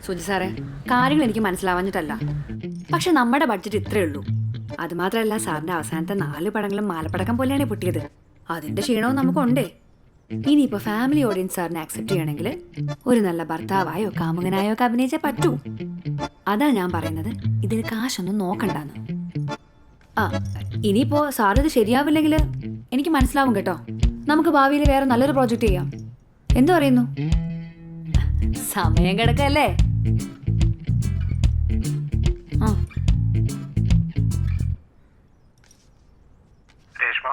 സുജി സാറേ, കാര്യങ്ങൾ എനിക്ക് മനസ്സിലാവാഞ്ഞിട്ടല്ല. പക്ഷെ നമ്മുടെ ബഡ്ജറ്റ് ഇത്രയേ ഉള്ളൂ. അതുമാത്രമല്ല, സാറിന്റെ അവസാനത്തെ 4 പടങ്ങളും മാലപ്പടക്കം പോലെയാണ് പൊട്ടിയത്. അതിന്റെ ക്ഷീണവും നമുക്കുണ്ടേ. ഇനിയിപ്പോ ഫാമിലി ഓഡിയൻസ് സാറിനെ ആക്സെപ്റ്റ് ചെയ്യണമെങ്കിൽ ഒരു നല്ല ഭർത്താവായോ കാമുകനായോ ഒക്കെ അഭിനയിച്ചേ പറ്റൂ. അതാ ഞാൻ പറയുന്നത്, ഇതിന് കാശൊന്നും നോക്കണ്ടെന്ന്. ആ, ഇനിയിപ്പോ സാർ ഇത് ശരിയാവില്ലെങ്കിൽ എനിക്ക് മനസ്സിലാവും കേട്ടോ. നമുക്ക് ഭാവിയിൽ വേറെ നല്ലൊരു പ്രോജക്റ്റ് ചെയ്യാം. എന്തു പറയുന്നു? സമയം കിടക്കല്ലേ? ആ, രേഷ്മ,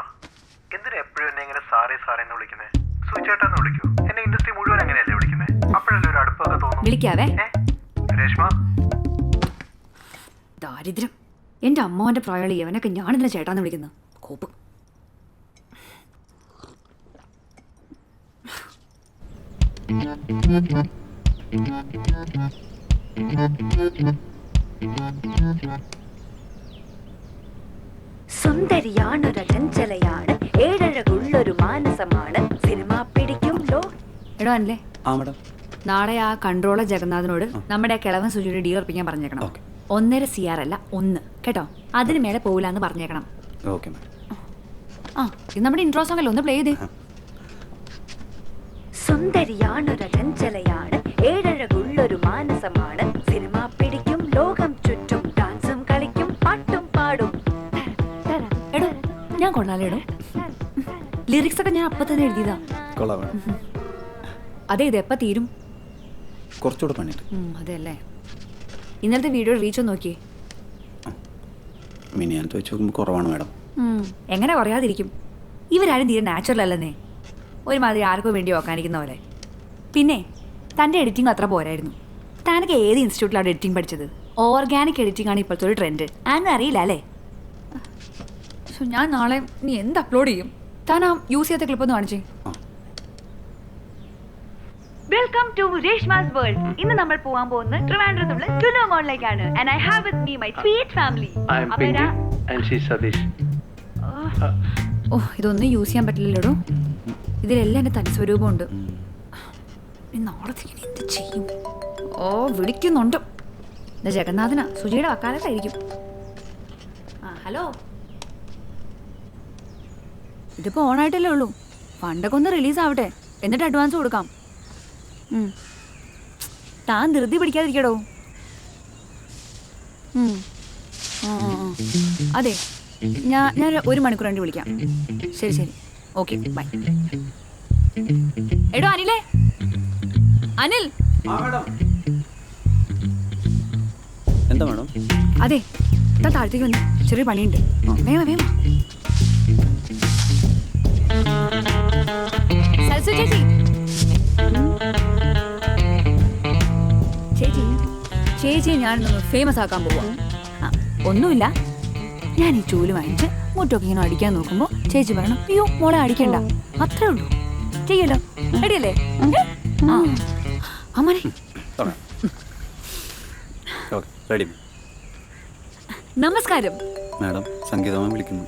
എന്തിനാ എപ്പോഴും എന്നെ ഇങ്ങനെ സാറേ സാറേ എന്ന് വിളിക്കുന്നേ? സുചേട്ടാന്ന് വിളിക്കൂ. എന്നെ ഇൻഡസ്ട്രി മുഴുവൻ അങ്ങനെയല്ലേ വിളിക്കുന്നേ? അപ്പോഴല്ലേ ഒരു അടുപ്പൊക്കെ തോന്നും. വിളിക്കാവേ. രേഷ്മ, ദാരിദ്ര്യം. എന്റെ അമ്മാവന്റെ പ്രായമുള്ള ഇവനൊക്കെ ഞാനിതിനെ ചേട്ടാന്ന് വിളിക്കുന്നു. കോപ്പ്. സുന്ദരിയാണൊരു ചഞ്ചലയാണ്, ഏഴഴകുള്ളൊരു മാനസമാണ്, സിനിമ പിടിക്കുമല്ലോ. എടോ അല്ലേ, നാളെ ആ കൺട്രോളർ ജഗന്നാഥനോട് നമ്മുടെ കിളവൻ സുജിയുടെ ഡീൽ ഉറപ്പിക്കാൻ പറഞ്ഞേക്കണം. 1.5 CR അല്ല 1, കേട്ടോ. അതിന് മേലെ പോവില്ലാന്ന് പറഞ്ഞേക്കണം. ആ, ഇത് നമ്മുടെ ഇൻട്രോ സോങ് അല്ലേ, ഒന്ന് പ്ലേ ചെയ്തേ. സുന്ദരിയാണൊരു ചഞ്ചലയാണ്, ഏഴഴകുള്ളൊരു മാനസമാണ്, സിനിമ പിടിക്കും, ലോകം ചുറ്റും, ഡാൻസും കളിക്കും, പാട്ടും പാടും. എടോ, ഞാൻ കൊള്ളാലേടോ. ലിറിക്സ് ഒക്കെ ഞാൻ അപ്പൊ തന്നെ എഴുതിയതാ. അതെ, ഇത് എപ്പ തീരും? കുറച്ചുകൂടെ പണിയുണ്ട്. അതെ അല്ലേ. ഇന്നലത്തെ വീഡിയോ റീച്ച് ഒന്ന് നോക്കിയേ. മിനിയാനത്ത് വെച്ച് നോക്കുമ്പോൾ കുറവാണ് മാഡം. എങ്ങനെ പറയാതിരിക്കും? ഇവരാരും തീരെ നാച്ചുറൽ അല്ലെന്നേ. ഒരുമാതിരി ആർക്കോ വേണ്ടി ഓക്കാനിക്കുന്ന പോലെ. പിന്നെ തൻ്റെ എഡിറ്റിംഗ് അത്ര പോരായിരുന്നു. താനൊക്കെ ഏത് ഇൻസ്റ്റിറ്റ്യൂട്ടിലാണ് എഡിറ്റിംഗ് പഠിച്ചത്? ഓർഗാനിക് എഡിറ്റിംഗ് ആണ് ഇപ്പോഴത്തെ ഒരു ട്രെൻഡ്. ആരും അറിയില്ല അല്ലേ? ഞാൻ നാളെ നീ എന്ത് അപ്ലോഡ് ചെയ്യും? താൻ ആ യൂസ് ചെയ്യാത്ത ക്ലിപ്പൊന്ന് കാണിച്ചേ. Welcome to Reshma's world. ഇന്ന് നമ്മൾ പോകാൻ പോകുന്നത് ട്രിവാൻഡ്രത്തുള്ള ടുനോ മോളിലേക്കാണ്. And I have with me my sweet family. Oh, ഇതൊന്നും യൂസ് ചെയ്യാൻ പറ്റില്ലല്ലോ. ഇതിലെല്ലാം എൻ്റെ തനിസ്വരൂപമുണ്ട്. നാളെ എന്ത് ചെയ്യും? ഓ, വിളിക്കുന്നുണ്ട്. എൻ്റെ ജഗന്നാഥനാ, സുജിയുടെ വക്കാലത്തായിരിക്കും. ആ, ഹലോ. ഇതിപ്പോൾ ഓണായിട്ടല്ലേ ഉള്ളൂ. ഫണ്ടൊക്കെ ഒന്ന് റിലീസ് ആവട്ടെ, എന്നിട്ട് അഡ്വാൻസ് കൊടുക്കാം. താൻ ധൃതി പിടിക്കാതിരിക്കടോ. അതെ, ഞാൻ 1 മണിക്കൂർ കഴിഞ്ഞ് വിളിക്കാം. ശരി ശരി, ഓക്കെ, ബൈ. എടോ അനിലേ, അനിൽ. എന്താ മാഡം? അതെ, താൻ താഴത്തേക്ക് വന്നു, ചെറിയ പണിയുണ്ട്. വേഗം വേഗം. സരസ്വതി ചേച്ചി, ചേച്ചി ചേച്ചിയെ ഞാനൊന്ന് ഫേമസ് ആക്കാൻ പോവാ. ഒന്നുമില്ല, ഞാൻ ഈ ചൂല് വാങ്ങിച്ച് മുട്ടൊക്കെ ഇങ്ങനെ അടിക്കാൻ നോക്കുമ്പോൾ ചേച്ചി പറയണം, അയ്യോ മോളെ അടിക്കണ്ട. അത്രേ ഉള്ളൂ. ചെയ്യല്ലോ, റെഡിയല്ലേ? അമ്മനെ നമസ്കാരം മാഡം. സംഗീതമായി വിളിക്കുന്നു.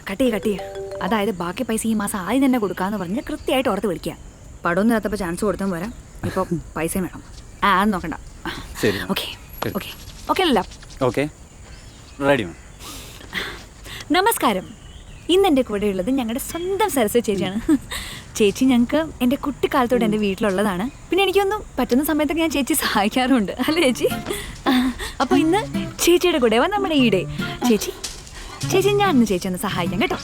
കട്ട് ചെയ്യ. അതായത് ബാക്കി പൈസ ഈ മാസം ആദ്യം തന്നെ കൊടുക്കാന്ന് പറഞ്ഞ് കൃത്യമായിട്ട് ഓർത്ത് വിളിക്കുക. പടമൊന്നും ഇല്ലാത്തപ്പോൾ ചാൻസ് കൊടുത്തും വരാം. ഇപ്പോൾ പൈസയും വേണം. അത് നോക്കണ്ട. ഓക്കെ ഓക്കെ ഓക്കെ അല്ല. Okay, ready. നമസ്കാരം. ഇന്ന് എൻ്റെ കൂടെ ഉള്ളത് ഞങ്ങളുടെ സ്വന്തം സരസ്വതി ചേച്ചിയാണ്. ചേച്ചി ഞങ്ങൾക്ക് എൻ്റെ കുട്ടിക്കാലത്തോടെ എൻ്റെ വീട്ടിലുള്ളതാണ്. പിന്നെ എനിക്കൊന്നും പറ്റുന്ന സമയത്തൊക്കെ ഞാൻ ചേച്ചി സഹായിക്കാറുണ്ട്, അല്ലേ ചേച്ചി? അപ്പോൾ ഇന്ന് ചേച്ചിയുടെ കൂടെ നമ്മുടെ ഈടെ ചേച്ചി ഞാൻ ചേച്ചി ഒന്ന് സഹായിക്കാം കേട്ടോ.